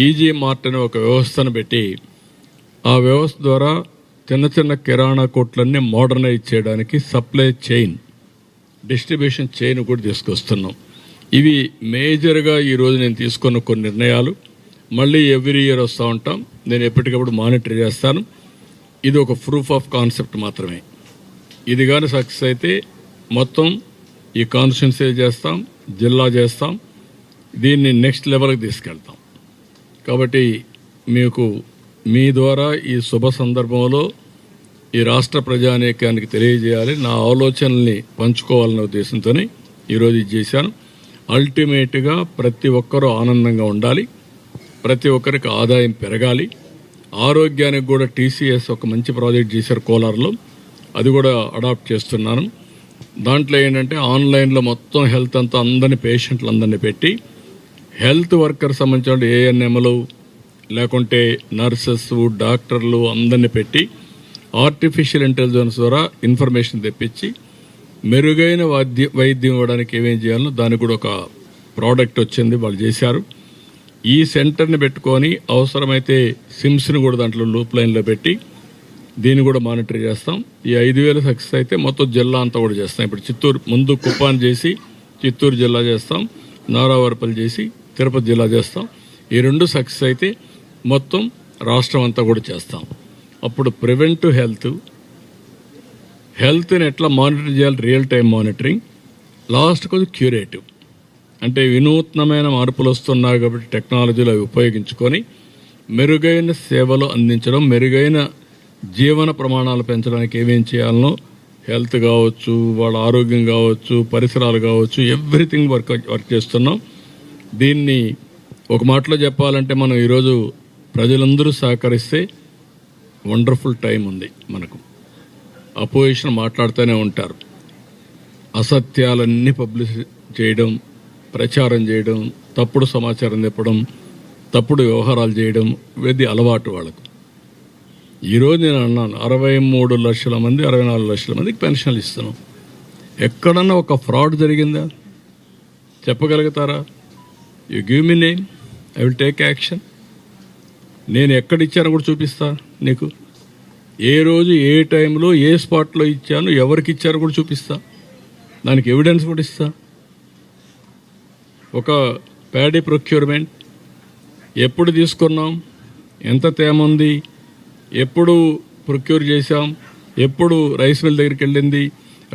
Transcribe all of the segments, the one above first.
Easy mart అనే ఒక వ్యవస్థను పెట్టి ఆ వ్యవస్థ ద్వారా చిన్న చిన్న కిరాణా కొట్లన్నీ మోడర్నైజ్ చేయడానికి సప్లై చైన్, డిస్ట్రిబ్యూషన్ చైన్ కూడా తీసుకొస్తున్నాం. ఇవి మేజర్గా ఈరోజు నేను తీసుకున్న కొన్ని నిర్ణయాలు. మళ్ళీ ఎవ్రీ ఇయర్ వస్తూ ఉంటాం, నేను ఎప్పటికప్పుడు మానిటర్ చేస్తాను. ఇది ఒక ప్రూఫ్ ఆఫ్ కాన్సెప్ట్ మాత్రమే. ఇది కానీ సక్సెస్ అయితే మొత్తం ఈ కాన్స్టిట్యున్సీ చేస్తాం, జిల్లా చేస్తాం, దీన్ని నెక్స్ట్ లెవెల్కి తీసుకెళ్తాం. కాబట్టి మీకు మీ ద్వారా ఈ శుభ సందర్భంలో ఈ రాష్ట్ర ప్రజానీకానికి తెలియజేయాలి, నా ఆలోచనల్ని పంచుకోవాలనే ఉద్దేశంతోనే ఈరోజు ఇది చేశాను. అల్టిమేట్గా ప్రతి ఒక్కరూ ఆనందంగా ఉండాలి, ప్రతి ఒక్కరికి ఆదాయం పెరగాలి. ఆరోగ్యానికి కూడా టీసీఎస్ ఒక మంచి ప్రాజెక్ట్ చేశారు కోలార్లో, అది కూడా అడాప్ట్ చేస్తున్నాను. దాంట్లో ఏంటంటే ఆన్లైన్లో మొత్తం హెల్త్ అంతా అందరినీ పేషెంట్లు అందరినీ పెట్టి హెల్త్ వర్కర్ సంబంధించిన ఏఎన్ఎంలు లేకుంటే నర్సెస్ డాక్టర్లు అందరినీ పెట్టి ఆర్టిఫిషియల్ ఇంటెలిజెన్స్ ద్వారా ఇన్ఫర్మేషన్ తెప్పించి మెరుగైన వైద్యం ఇవ్వడానికి ఏమేం చేయాలో దానికి కూడా ఒక ప్రోడక్ట్ వచ్చింది, వాళ్ళు చేశారు. ఈ సెంటర్ని పెట్టుకొని అవసరమైతే సిమ్స్ని కూడా దాంట్లో లూప్ లైన్లో పెట్టి దీన్ని కూడా మానిటర్ చేస్తాం. ఈ 5,000 సక్సెస్ అయితే మొత్తం జిల్లా అంతా కూడా చేస్తాం. ఇప్పుడు చిత్తూరు ముందు కుప్పాన్ చేసి చిత్తూరు జిల్లా చేస్తాం, నారావారిపల్లి చేసి తిరుపతి జిల్లా చేస్తాం. ఈ 2 సక్సెస్ అయితే మొత్తం రాష్ట్రం అంతా కూడా చేస్తాం. అప్పుడు ప్రివెంటివ్ హెల్త్ని ఎట్లా మానిటర్ చేయాలి, రియల్ టైం మానిటరింగ్, లాస్ట్ కొంచెం క్యూరేటివ్ అంటే వినూత్నమైన మార్పులు వస్తున్నాయి కాబట్టి టెక్నాలజీలు అవి ఉపయోగించుకొని మెరుగైన సేవలు అందించడం, మెరుగైన జీవన ప్రమాణాలు పెంచడానికి ఏమేం చేయాలనో హెల్త్ కావచ్చు, వాళ్ళ ఆరోగ్యం కావచ్చు, పరిసరాలు కావచ్చు, ఎవ్రీథింగ్ వర్క్ చేస్తున్నాం. దీన్ని ఒక మాటలో చెప్పాలంటే మనం ఈరోజు ప్రజలందరూ సహకరిస్తే వండర్ఫుల్ టైం ఉంది మనకు. అపోజిషన్ మాట్లాడుతూనే ఉంటారు, అసత్యాలన్నీ పబ్లిష్ చేయడం, ప్రచారం చేయడం, తప్పుడు సమాచారం చెప్పడం, తప్పుడు వ్యవహారాలు చేయడం, ఇది అలవాటు వాళ్ళకు. ఈరోజు నేను అన్నాను 63 లక్షల మంది 64 లక్షల మందికి పెన్షన్లు ఇస్తున్నాం. ఎక్కడన్నా ఒక ఫ్రాడ్ జరిగిందా చెప్పగలుగుతారా? You give me name, I will take action. నేను ఎక్కడిచ్చానో కూడా చూపిస్తా నీకు. ఏ రోజు ఏ టైంలో ఏ స్పాట్లో ఇచ్చాను, ఎవరికి ఇచ్చారో కూడా చూపిస్తా, దానికి ఎవిడెన్స్ కూడా ఇస్తా. ఒక ప్యాడీ ప్రొక్యూర్మెంట్ ఎప్పుడు తీసుకున్నాం, ఎంత తేమ ఉంది, ఎప్పుడు ప్రొక్యూర్ చేశాం, ఎప్పుడు రైస్ మిల్ దగ్గరికి వెళ్ళింది,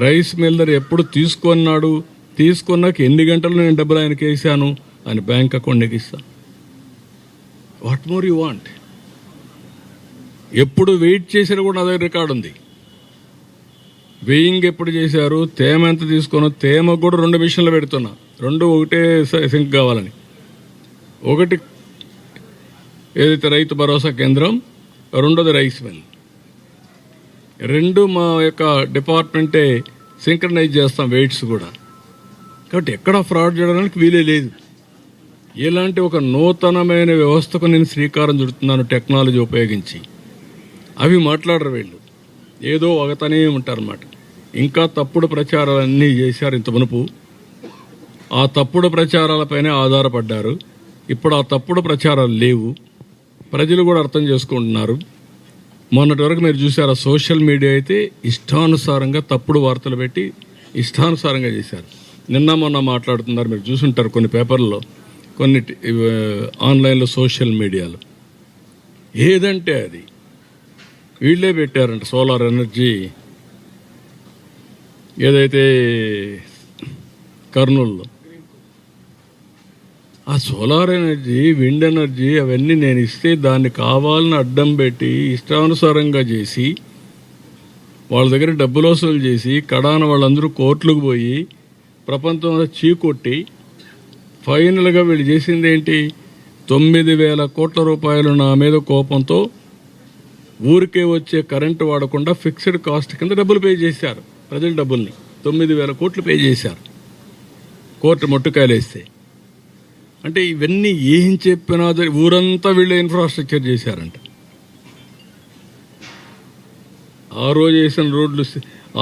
రైస్ మిల్ దగ్గర ఎప్పుడు తీసుకున్నాడు, తీసుకున్నాక ఎన్ని గంటలు నేను డబ్బులు ఆయనకి వేసాను అని బ్యాంక్ అకౌంట్కి ఇస్తా. What more you want? ఎప్పుడు వెయిట్ చేశారు కూడా అదే రికార్డు ఉంది. వెయింగ్ ఎప్పుడు చేశారు, తేమ ఎంత తీసుకున్నా, తేమ కూడా 2 మిషన్లు పెడుతున్నా, 2 ఒకటే సింక్ కావాలని. ఒకటి ఏదైతే రైతు భరోసా కేంద్రం, 2ది రైస్ మిల్. 2 మా యొక్క డిపార్ట్మెంటే సింక్రనైజ్ చేస్తాం వెయిట్స్ కూడా. కాబట్టి ఎక్కడ ఫ్రాడ్ చేయడానికి వీలే లేదు. ఇలాంటి ఒక నూతనమైన వ్యవస్థకు నేను శ్రీకారం చుడుతున్నాను టెక్నాలజీ ఉపయోగించి. అవి మాట్లాడరు వీళ్ళు, ఏదో ఒకతనే ఉంటారన్నమాట. ఇంకా తప్పుడు ప్రచారాలన్నీ చేశారు ఇంత మునుపు, ఆ తప్పుడు ప్రచారాలపైనే ఆధారపడ్డారు. ఇప్పుడు ఆ తప్పుడు ప్రచారాలు లేవు, ప్రజలు కూడా అర్థం చేసుకుంటున్నారు. మొన్నటి వరకు మీరు చూసారా, సోషల్ మీడియా అయితే ఇష్టానుసారంగా తప్పుడు వార్తలు పెట్టి ఇష్టానుసారంగా చేశారు. నిన్న మొన్న మాట్లాడుతున్నారు, మీరు చూసుంటారు కొన్ని పేపర్లలో, కొన్ని ఆన్లైన్లో, సోషల్ మీడియాలో. ఏదంటే అది వీళ్ళే పెట్టారంట. సోలార్ ఎనర్జీ ఏదైతే కర్నూలులో, ఆ సోలార్ ఎనర్జీ, విండ్ ఎనర్జీ అవన్నీ నేను ఇస్తే దాన్ని కావాలని అడ్డం పెట్టి ఇష్టానుసారంగా చేసి వాళ్ళ దగ్గర డబ్బులు వసూలు చేసి కడాన వాళ్ళందరూ కోర్టులకు పోయి ప్రపంచంలో చీకొట్టి ఫైనల్గా వీళ్ళు చేసింది ఏంటి, 9,000 కోట్ల రూపాయలు నా మీద కోపంతో ఊరికే వచ్చే కరెంటు వాడకుండా ఫిక్స్డ్ కాస్ట్ కింద డబ్బులు పే చేశారు. ప్రజల డబ్బుల్ని 9,000 కోట్లు పే చేశారు కోర్టు మొట్టుకాయలు వేస్తే. అంటే ఇవన్నీ ఏం చెప్పినా ఊరంతా వీళ్ళే ఇన్ఫ్రాస్ట్రక్చర్ చేశారంట. ఆ రోజు వేసిన రోడ్లు,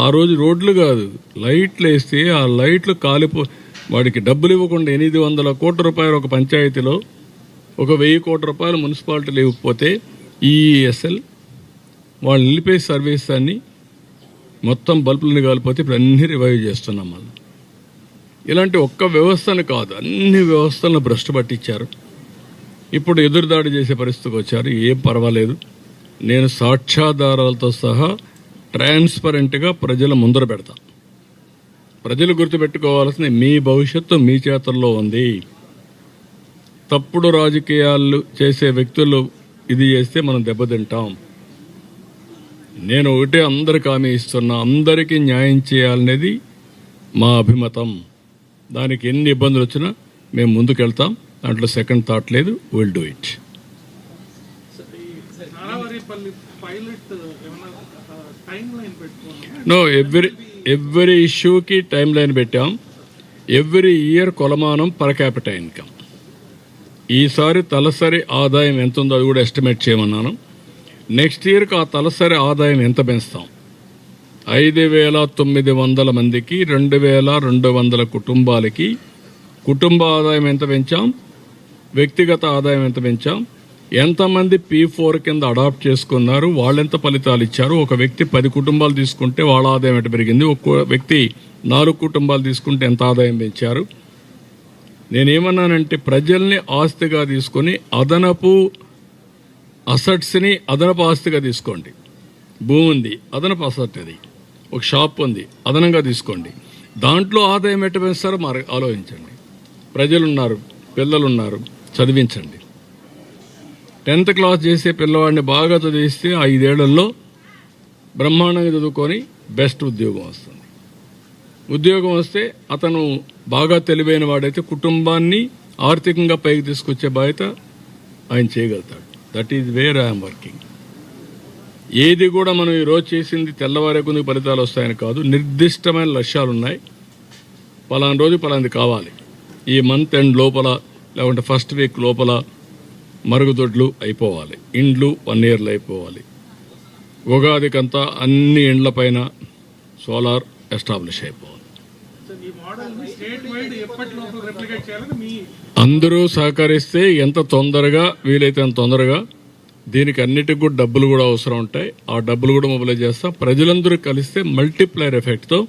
ఆ రోజు రోడ్లు కాదు లైట్లు వేస్తే ఆ లైట్లు కాలిపో, వాడికి డబ్బులు ఇవ్వకుండా 800 కోట్ల రూపాయలు ఒక పంచాయతీలో ఒక 1000 కోట్ల రూపాయలు మున్సిపాలిటీలు ఇవ్వకపోతే ఈఎస్ఎల్ వాళ్ళు నిలిపే సర్వీస్ అన్ని మొత్తం బల్బులను కాలిపోతే ఇప్పుడు అన్ని రివైవ్ చేస్తున్నాం. మళ్ళీ ఇలాంటి ఒక్క వ్యవస్థను కాదు, అన్ని వ్యవస్థలను భ్రష్టు పట్టించారు. ఇప్పుడు ఎదురుదాడి చేసే పరిస్థితికి వచ్చారు. ఏం పర్వాలేదు, నేను సాక్ష్యాధారాలతో సహా ట్రాన్స్పరెంట్గా ప్రజల ముందర పెడతా. ప్రజలు గుర్తుపెట్టుకోవాల్సిన మీ భవిష్యత్తు మీ చేతుల్లో ఉంది. తప్పుడు రాజకీయాలు చేసే వ్యక్తులు ఇది చేస్తే మనం దెబ్బతింటాం. నేను ఒకటే అందరికి హామీ ఇస్తున్నా, అందరికీ న్యాయం చేయాలనేది మా అభిమతం. దానికి ఎన్ని ఇబ్బందులు వచ్చినా మేము ముందుకెళ్తాం. దాంట్లో సెకండ్ థాట్ లేదు. Will do it. No, every ఇష్యూకి టైం లైన్ పెట్టాం. ఎవ్రీ ఇయర్ కొలమానం పర్ క్యాపిటల్ ఇన్కమ్. ఈసారి తలసరి ఆదాయం ఎంత ఉందో అది కూడా ఎస్టిమేట్ చేయమన్నాను. నెక్స్ట్ ఇయర్కి ఆ తలసరి ఆదాయం ఎంత పెంచుతాం? 5,900 మందికి 2,200 కుటుంబాలకి కుటుంబ ఆదాయం ఎంత పెంచాం, వ్యక్తిగత ఆదాయం ఎంత పెంచాం, ఎంతమంది P4 కింద అడాప్ట్ చేసుకున్నారు, వాళ్ళెంత ఫలితాలు ఇచ్చారు. ఒక వ్యక్తి 10 కుటుంబాలు తీసుకుంటే వాళ్ళ ఆదాయం ఎంత పెరిగింది, ఒక్కో వ్యక్తి 4 కుటుంబాలు తీసుకుంటే ఎంత ఆదాయం పెంచారు. నేనేమన్నానంటే ప్రజల్ని ఆస్తిగా తీసుకొని అదనపు అసెట్స్ని అదనపు ఆస్తిగా తీసుకోండి. భూమి ఉంది, అదనపు అసెట్. అది ఒక షాప్ ఉంది, అదనంగా తీసుకోండి. దాంట్లో ఆదాయం ఎట్ట పెంచుతారో మరి ఆలోచించండి. ప్రజలున్నారు, పిల్లలున్నారు, చదివించండి. 10th క్లాస్ చేసే పిల్లవాడిని బాగా చదివిస్తే 5 ఏళ్లలో బ్రహ్మాండంగా చదువుకొని బెస్ట్ ఉద్యోగం వస్తుంది. ఉద్యోగం వస్తే అతను బాగా తెలివైన వాడైతే కుటుంబాన్ని ఆర్థికంగా పైకి తీసుకొచ్చే బాధ్యత ఆయన చేయగలుగుతాడు. That is where I'm working. ఏది కూడా మనం ఈరోజు చేసింది తెల్లవారే కొద్ది ఫలితాలు వస్తాయని కాదు. నిర్దిష్టమైన లక్ష్యాలు ఉన్నాయి. పలానా రోజు పలాంది కావాలి. ఈ మంత్ ఎండ్ లోపల లేకుంటే ఫస్ట్ వీక్ లోపల మరుగుదొడ్లు అయిపోవాలి, ఇండ్లు 1 ఇయర్లో అయిపోవాలి. ఉగాదికంతా అన్ని ఇండ్ల పైన సోలార్ ఎస్టాబ్లిష్ అయిపోవాలి. అందరూ సహకరిస్తే ఎంత తొందరగా వీలైతే అంత తొందరగా. దీనికి అన్నిటికి కూడా డబ్బులు కూడా అవసరం ఉంటాయి. ఆ డబ్బులు కూడా మొబిలైజ్ చేస్తాం. ప్రజలందరూ కలిస్తే మల్టిప్లైర్ ఎఫెక్ట్తో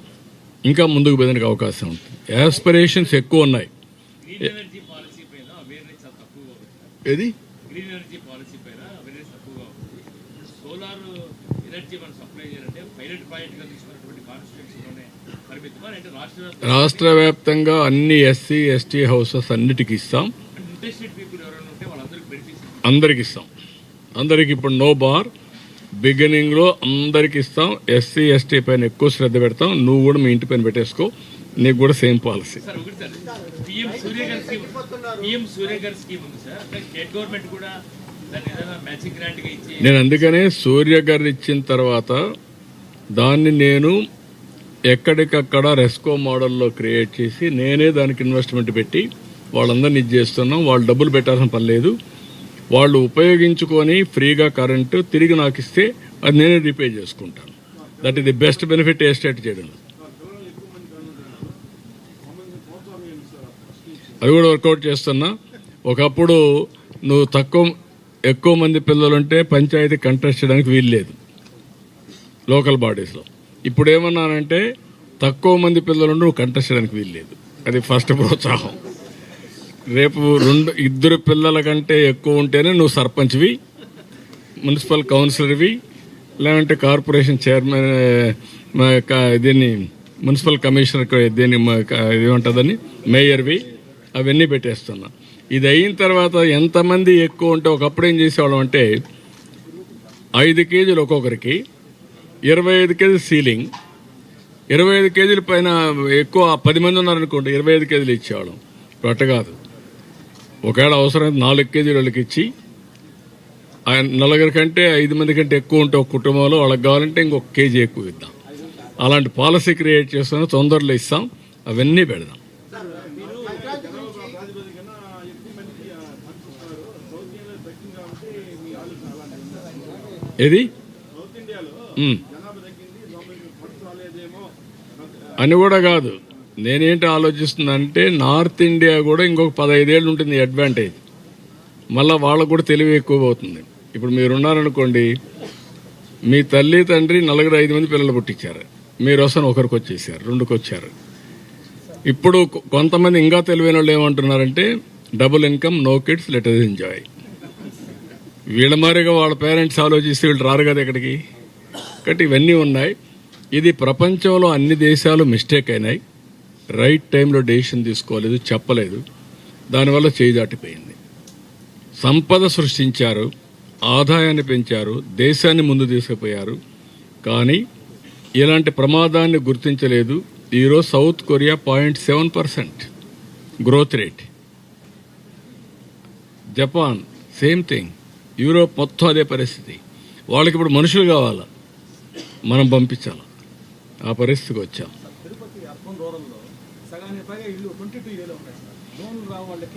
ఇంకా ముందుకు పోయేందుకు అవకాశం ఉంటుంది. యాస్పిరేషన్స్ ఎక్కువ ఉన్నాయి. ఏది రాష్ట్ర వ్యాప్తంగా అన్ని ఎస్సీ ఎస్టీ హౌసెస్ అన్నిటికీ ఇస్తాం. అందరికి ఇస్తాం. అందరికి ఇప్పుడు నో బార్. బిగినింగ్ లో అందరికి ఇస్తాం. ఎస్సీ ఎస్టీ పైన ఎక్కువ శ్రద్ధ పెడతాం. నువ్వు కూడా మీ ఇంటి పైన పెట్టేసుకో, నీకు కూడా సేమ్ పాలసీ. నేను అందుకనే సూర్య గారు ఇచ్చిన తర్వాత దాన్ని నేను ఎక్కడికక్కడ రెస్కో మోడల్లో క్రియేట్ చేసి నేనే దానికి ఇన్వెస్ట్మెంట్ పెట్టి వాళ్ళందరినీ ఇది చేస్తున్నాం. వాళ్ళు డబ్బులు పెట్టాల్సిన పని లేదు. వాళ్ళు ఉపయోగించుకొని ఫ్రీగా కరెంటు తిరిగి నాకు ఇస్తే అది నేనే రీపే చేసుకుంటాను. That is the best benefit estate చేయడం. అది కూడా వర్కౌట్ చేస్తున్నా. ఒకప్పుడు నువ్వు ఎక్కువ మంది పిల్లలుంటే పంచాయతీ కంటెస్ట్ చేయడానికి వీలు లేదు లోకల్ బాడీస్లో. ఇప్పుడు ఏమన్నానంటే తక్కువ మంది పిల్లలుండి నువ్వు కంటెస్ట్ చేయడానికి వీలు లేదు. అది ఫస్ట్ ప్రోత్సాహం. రేపు 2 పిల్లల కంటే ఎక్కువ ఉంటేనే నువ్వు సర్పంచ్వి, మున్సిపల్ కౌన్సిలర్వి, లేదంటే కార్పొరేషన్ చైర్మన్, దీన్ని మున్సిపల్ కమిషనర్, దీన్ని ఏమంటుందని మేయర్వి, అవన్నీ పెట్టేస్తున్నా. ఇది అయిన తర్వాత ఎంతమంది ఎక్కువ ఉంటే ఒకప్పుడు ఏం చేసేవాళ్ళం అంటే 5 కేజీలు ఒక్కొక్కరికి, 25 కేజీలు సీలింగ్, 25 కేజీల పైన ఎక్కువ 10 మంది ఉన్నారనుకోండి 25 కేజీలు ఇచ్చేవాళ్ళం. ఇప్పుడు అట్ట కాదు. ఒకవేళ అవసరం 4 కేజీలు వాళ్ళకి ఇచ్చి, 4 కంటే 5 మంది కంటే ఎక్కువ ఉంటే ఒక కుటుంబంలో వాళ్ళకి కావాలంటే ఇంకొక కేజీ ఎక్కువ ఇద్దాం. అలాంటి పాలసీ క్రియేట్ చేస్తాను. తొందరలో ఇస్తాం. అవన్నీ పెడదాం. ఏది అని కూడా కాదు. నేనేంటి ఆలోచిస్తున్నానంటే నార్త్ ఇండియా కూడా ఇంకొక 15 ఏళ్ళు ఉంటుంది అడ్వాంటేజ్. మళ్ళీ వాళ్ళకు కూడా తెలివి ఎక్కువ అవుతుంది. ఇప్పుడు మీరున్నారనుకోండి, మీ తల్లి తండ్రి 4-5 మంది పిల్లలు పుట్టించారు, మీరు వస్తాను ఒకరికి వచ్చేసారు, 2కి వచ్చారు. ఇప్పుడు కొంతమంది ఇంకా తెలివైన వాళ్ళు ఏమంటున్నారంటే double income, no kids, let us enjoy. వీళ్ళ మారిగా వాళ్ళ పేరెంట్స్ ఆలోచిస్తే వీళ్ళు రారు కదా ఇక్కడికి. కాబట్టి ఇవన్నీ ఉన్నాయి. ఇది ప్రపంచంలో అన్ని దేశాలు మిస్టేక్ అయినాయి. రైట్ టైంలో డెసిషన్ తీసుకోలేదు, చెప్పలేదు, దానివల్ల చేయి దాటిపోయింది. సంపద సృష్టించారు, ఆదాయాన్ని పెంచారు, దేశాన్ని ముందు తీసుకుపోయారు. కానీ ఇలాంటి ప్రమాదాన్ని గుర్తించలేదు. ఈరోజు south Korea 0.7% growth rate, Japan same thing, Europe మొత్తం అదే పరిస్థితి. వాళ్ళకి ఇప్పుడు మనుషులు కావాలా, మనం పంపించాలి. ఆ పరిస్థితికి వచ్చాం.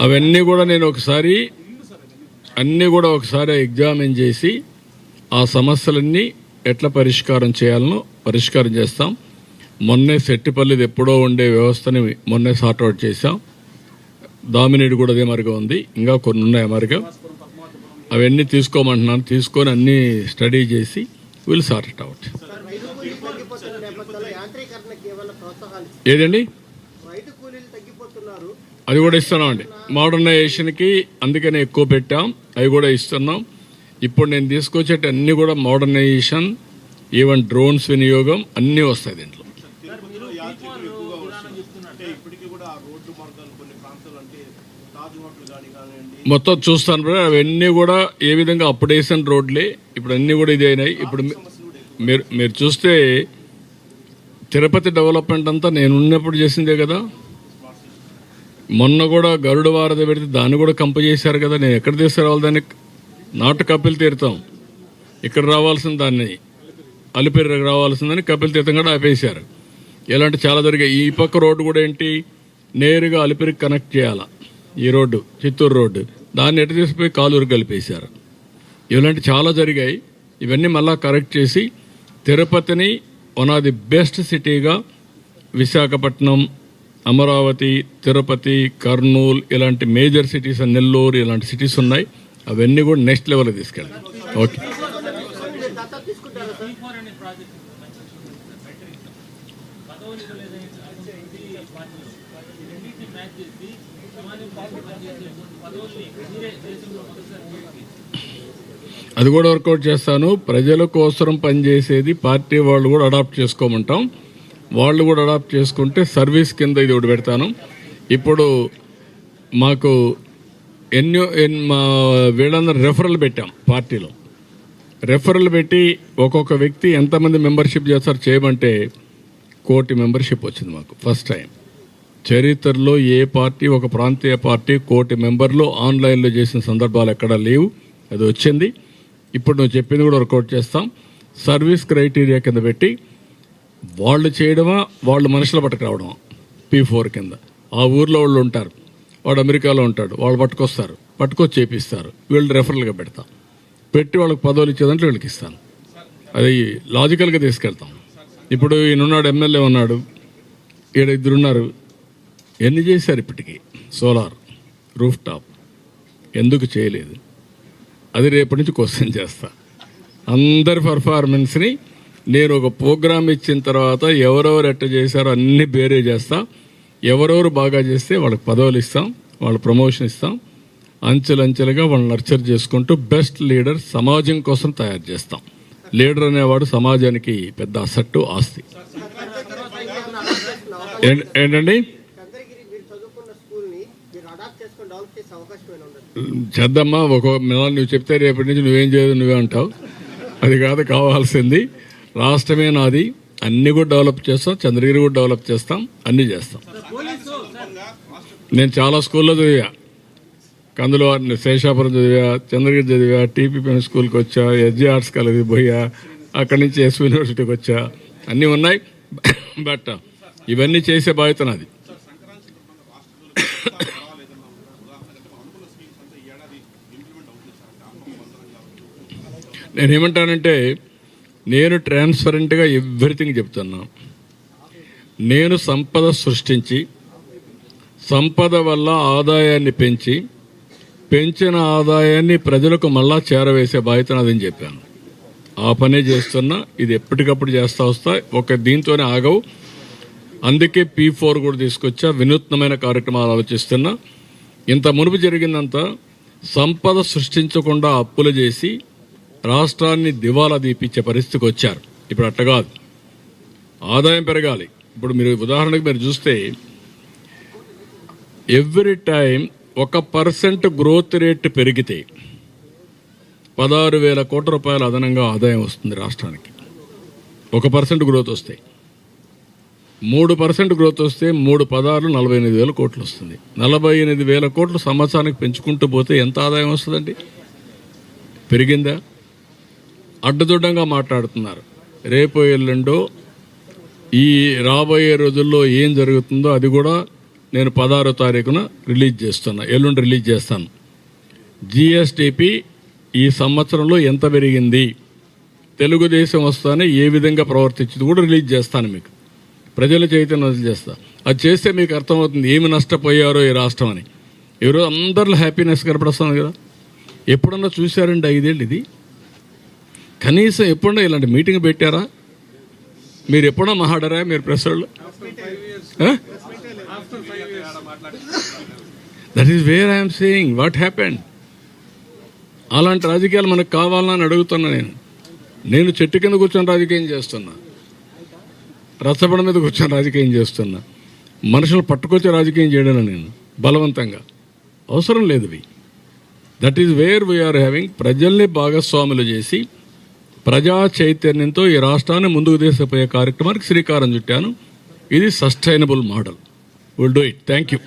అవన్నీ కూడా నేను ఒకసారి ఎగ్జామిన్ చేసి ఆ సమస్యలన్నీ ఎట్లా పరిష్కారం చేయాలనో పరిష్కారం చేస్తాం. మొన్నే సెట్టిపల్లిది ఎప్పుడో ఉండే వ్యవస్థని మొన్నే సార్ట్అవుట్ చేశాం. దామినేడు కూడా అదే మరిగా ఉంది, ఇంకా కొన్ని ఉన్నాయి మరిగా. అవన్నీ తీసుకోమంటున్నాను, తీసుకొని అన్ని స్టడీ చేసి విల్ సార్ట్ ఇట్ అవుట్. ఏదండి, అది కూడా ఇస్తున్నామండి మోడర్నైజేషన్కి, అందుకనే ఎక్కువ పెట్టాం. అవి కూడా ఇస్తున్నాం. ఇప్పుడు నేను తీసుకొచ్చేట అన్ని కూడా మోడర్నైజేషన్, ఈవెన్ డ్రోన్స్ వినియోగం అన్నీ వస్తాయి దీంట్లో. మొత్తం చూస్తాను బ్రదర్, అవన్నీ కూడా ఏ విధంగా అప్డేషన్ రోడ్లే, ఇప్పుడు అన్నీ కూడా ఇది అయినాయి. ఇప్పుడు మీరు చూస్తే తిరుపతి డెవలప్మెంట్ అంతా నేను ఉన్నప్పుడు చేసిందే కదా. మొన్న కూడా గరుడ వారధి పెడితే దాన్ని కూడా కంప చేశారు కదా. నేను ఎక్కడ తీసుకురావాలి దాన్ని? నాటు కపిల్ తీర్థం ఇక్కడ రావాల్సిన దాన్ని అలిపిరికి రావాల్సిందని కపిల్ తీర్థం కూడా ఆపేశారు. ఇలాంటి చాలా జరిగాయి. ఈ పక్క రోడ్డు కూడా ఏంటి, నేరుగా అలిపిరికి కనెక్ట్ చేయాలా ఈ రోడ్డు, చిత్తూరు రోడ్డు, దాన్ని ఎటు తీసిపోయి కాలూరు కలిపేశారు. ఇలాంటి చాలా జరిగాయి. ఇవన్నీ మళ్ళా కరెక్ట్ చేసి తిరుపతిని వన్ ఆఫ్ ది బెస్ట్ సిటీగా, విశాఖపట్నం, అమరావతి, తిరుపతి, కర్నూలు ఇలాంటి మేజర్ సిటీస్, నెల్లూరు ఇలాంటి సిటీస్ ఉన్నాయి. అవన్నీ కూడా నెక్స్ట్ లెవెల్కి తీసుకెళ్ళాలి. ఓకే, అది కూడా వర్కౌట్ చేస్తాను. ప్రజల కోసం పనిచేసేది పార్టీ వాళ్ళు కూడా అడాప్ట్ చేసుకోమంటాం. వాళ్ళు కూడా అడాప్ట్ చేసుకుంటే సర్వీస్ కింద ఇది ఒకటి పెడతాను. ఇప్పుడు మాకు మా వీళ్ళందరూ రెఫరల్ పెట్టాం పార్టీలో. రెఫరల్ పెట్టి ఒక్కొక్క వ్యక్తి ఎంతమంది మెంబర్షిప్ చేస్తారు చేయమంటే 1 కోటి మెంబర్షిప్ వచ్చింది మాకు. ఫస్ట్ టైం చరిత్రలో ఏ పార్టీ, ఒక ప్రాంతీయ పార్టీ 1 కోటి మెంబర్లు ఆన్లైన్లో చేసిన సందర్భాలు ఎక్కడా లేవు. అది వచ్చింది. ఇప్పుడు నువ్వు చెప్పింది కూడా వర్కౌట్ చేస్తాం. సర్వీస్ క్రైటీరియా కింద పెట్టి వాళ్ళు చేయడమా, వాళ్ళు మనుషుల పట్టుకు రావడమా, P4 కింద. ఆ ఊర్లో వాళ్ళు ఉంటారు, వాడు అమెరికాలో ఉంటాడు, వాళ్ళు పట్టుకొచ్చి చేపిస్తారు. వీళ్ళు రెఫరల్గా పెట్టి వాళ్ళకి పదవులు ఇచ్చేదంటే వీళ్ళకి ఇస్తాను. అది లాజికల్గా తీసుకెళ్తాం. ఇప్పుడు ఈయనున్నాడు, ఎమ్మెల్యే ఉన్నాడు, ఈడ 2 ఉన్నారు. ఎన్ని చేశారు ఇప్పటికీ? సోలార్ రూఫ్ టాప్ ఎందుకు చేయలేదు? అది రేపటి నుంచి క్వశ్చన్ చేస్తా. అందరి పర్ఫార్మెన్స్ని నేను ఒక ప్రోగ్రామ్ ఇచ్చిన తర్వాత ఎవరెవరు ఎట్ట చేశారో అన్ని బేరే చేస్తా. ఎవరెవరు బాగా చేస్తే వాళ్ళకి పదవులు ఇస్తాం, వాళ్ళ ప్రమోషన్ ఇస్తాం. అంచెలంచెలుగా వాళ్ళని నర్చర్ చేసుకుంటూ బెస్ట్ లీడర్ సమాజం కోసం తయారు చేస్తాం. లీడర్ అనేవాడు సమాజానికి పెద్ద అసట్టు, ఆస్తి. ఏంటండి చేద్దామా? ఒక నువ్వు చెప్తే రేపటి నుంచి నువ్వేం చేయదు నువ్వే అంటావు. అది కాదు కావాల్సింది. రాష్ట్రమే నాది, అన్ని కూడా డెవలప్ చేస్తాం, చంద్రగిరి కూడా డెవలప్ చేస్తాం, అన్ని చేస్తాం. నేను చాలా స్కూల్లో చదివా. కందులో శేషాపురం చదివా, చంద్రగిరి చదివా, టీపీపీ స్కూల్కి వచ్చా, ఎస్జీ ఆర్ట్స్ కాలేజీకి పోయా, అక్కడి నుంచి ఎస్వి యూనివర్సిటీకి వచ్చా. అన్నీ ఉన్నాయి. బట్ ఇవన్నీ చేసే బాధ్యత నాది. నేనేమంటానంటే, నేను ట్రాన్స్పరెంట్గా ఎవ్రీథింగ్ చెప్తున్నా. నేను సంపద సృష్టించి, సంపద వల్ల ఆదాయాన్ని పెంచి, పెంచిన ఆదాయాన్ని ప్రజలకు మళ్ళా చేరవేసే బాధ్యత నాదని చెప్పాను. ఆ పనే చేస్తున్నా. ఇది ఎప్పటికప్పుడు చేస్తా వస్తా. దీంతోనే ఆగవు. అందుకే P4 కూడా తీసుకొచ్చా. వినూత్నమైన కార్యక్రమాలు ఆలోచిస్తున్నా. ఇంత మునుపు జరిగిందంతా సంపద సృష్టించకుండా అప్పులు చేసి రాష్ట్రాన్ని దివాలా తీపిచ్చే పరిస్థితికి వచ్చారు. ఇప్పుడు అట్ట కాదు, ఆదాయం పెరగాలి. ఇప్పుడు మీరు ఉదాహరణకు మీరు చూస్తే ఎవ్రీ టైం 1% గ్రోత్ రేట్ పెరిగితే 16,000 కోట్ల రూపాయల అదనంగా ఆదాయం వస్తుంది రాష్ట్రానికి. 1% గ్రోత్ వస్తే, 3% గ్రోత్ వస్తే 3 48,000 కోట్లు వస్తుంది. 48,000 కోట్లు సంవత్సరానికి పెంచుకుంటూ పోతే ఎంత ఆదాయం వస్తుందండి? పెరిగిందా? అడ్డదొడ్డంగా మాట్లాడుతున్నారు. రేపు ఎల్లుండో ఈ రాబోయే రోజుల్లో ఏం జరుగుతుందో అది కూడా నేను 16వ తారీఖున రిలీజ్ చేస్తున్నా. ఎల్లుండి రిలీజ్ చేస్తాను. GSDP ఈ సంవత్సరంలో ఎంత పెరిగింది, తెలుగుదేశం వస్తానే ఏ విధంగా ప్రవర్తించింది కూడా రిలీజ్ చేస్తాను. మీకు ప్రజల చైతన్యం చేస్తా. అది చేస్తే మీకు అర్థమవుతుంది ఏమి నష్టపోయారో ఈ రాష్ట్రం అని. ఈరోజు అందరిలో హ్యాపీనెస్ కనపడుస్తుంది కదా. ఎప్పుడన్నా చూశారండి 5 ఏళ్ళు ఇది? కనీసం ఎప్పుడన్నా ఇలాంటి మీటింగ్ పెట్టారా? మీరు ఎప్పుడన్నా మాట్లాడారా మీరు ప్రెస్ వాళ్ళు? That is where I'm saying what happened. అలాంటి రాజకీయాలు మనకు కావాలని అడుగుతున్నా. నేను చెట్టు కింద కూర్చొని రాజకీయం చేస్తున్నా, రచ్చబండ మీద కూర్చొని రాజకీయం చేస్తున్నా. మనుషులు పట్టుకొచ్చే రాజకీయం చేయడం నేను బలవంతంగా అవసరం లేదు. That is where we are having. ప్రజల్ని భాగస్వాములు చేసి ప్రజా చైతన్యంతో ఈ రాష్ట్రాన్ని ముందుకు తీసుకుపోయే కార్యక్రమానికి శ్రీకారం చుట్టాను. ఇది sustainable model. Will do it. Thank you.